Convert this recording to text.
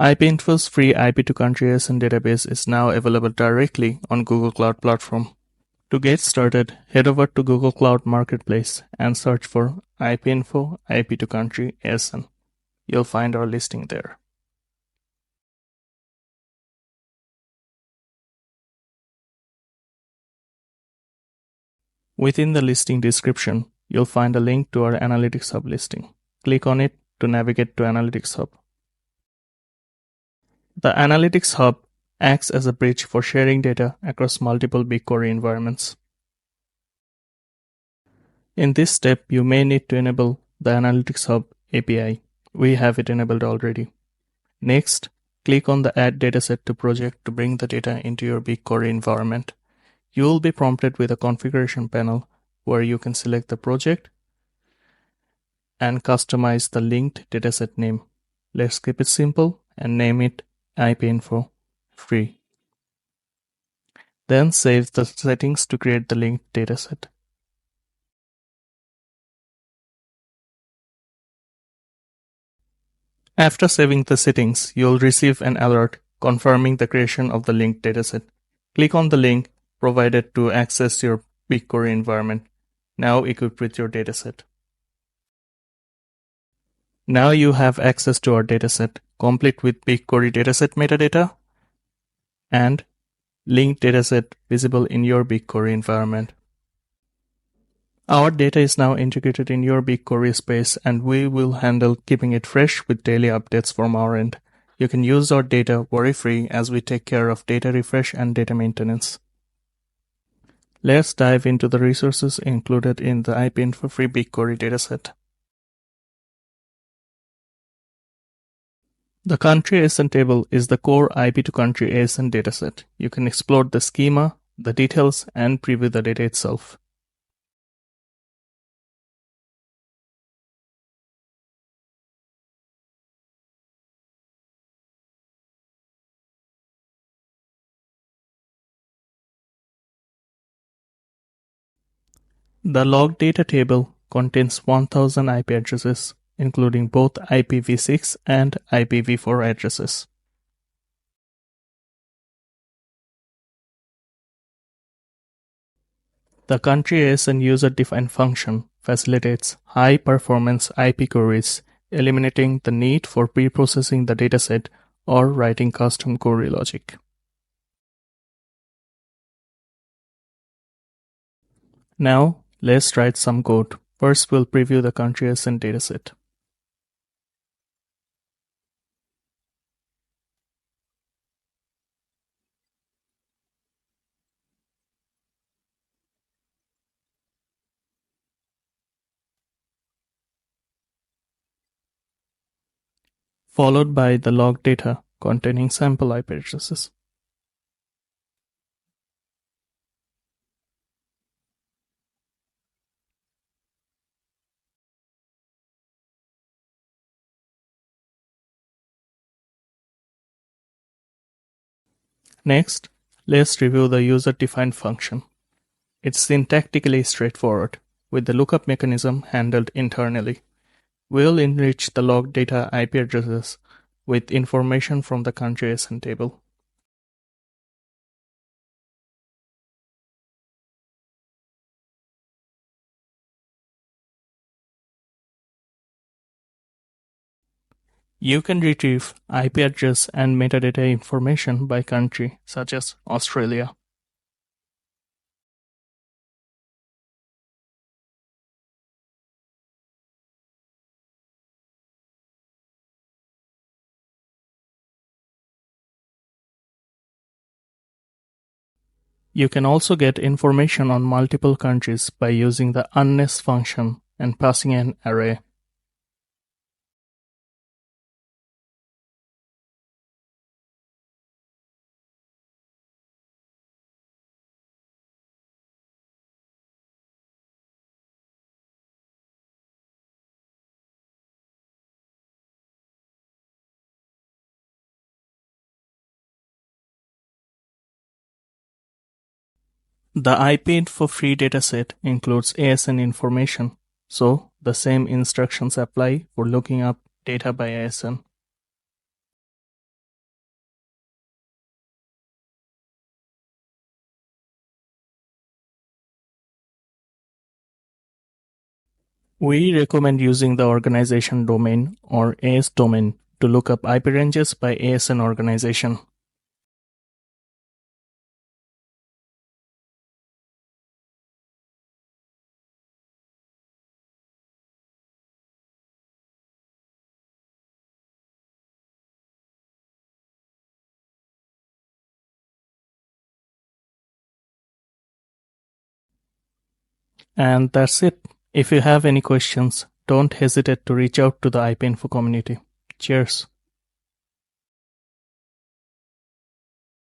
IPinfo's free IP to Country ASN database is now available directly on Google Cloud Platform. To get started, head over to Google Cloud Marketplace and search for IPinfo IP to Country ASN. You'll find our listing there. Within the listing description, you'll find a link to our Analytics Hub listing. Click on it to navigate to Analytics Hub. The Analytics Hub acts as a bridge for sharing data across multiple BigQuery environments. In this step, you may need to enable the Analytics Hub API. We have it enabled already. Next, click on the Add Dataset to Project to bring the data into your BigQuery environment. You will be prompted with a configuration panel where you can select the project and customize the linked dataset name. Let's keep it simple and name it IPinfo free. Then save the settings to create the linked dataset. After saving the settings, you'll receive an alert confirming the creation of the linked dataset. Click on the link provided to access your BigQuery environment, now equipped with your dataset. Now you have access to our dataset, complete with BigQuery dataset metadata and linked dataset visible in your BigQuery environment. Our data is now integrated in your BigQuery space, and we will handle keeping it fresh with daily updates from our end. You can use our data worry-free as we take care of data refresh and data maintenance. Let's dive into the resources included in the IPinfo free BigQuery dataset. The Country ASN table is the core IP to Country ASN dataset. You can explore the schema, the details, and preview the data itself. The log data table contains 1000 IP addresses, including both IPv6 and IPv4 addresses. The Country ASN user-defined function facilitates high-performance IP queries, eliminating the need for pre-processing the dataset or writing custom query logic. Now, let's write some code. First, we'll preview the Country ASN dataset. Followed by the log data containing sample IP addresses. Next, let's review the user-defined function. It's syntactically straightforward, with the lookup mechanism handled internally. We'll enrich the log data IP addresses with information from the Country ASN table. You can retrieve IP address and metadata information by country, such as Australia. You can also get information on multiple countries by using the unnest function and passing an array. The IPinfo free dataset includes ASN information, so the same instructions apply for looking up data by ASN. We recommend using the organization domain or AS domain to look up IP ranges by ASN organization. And that's it. If you have any questions, don't hesitate to reach out to the IPinfo community. Cheers.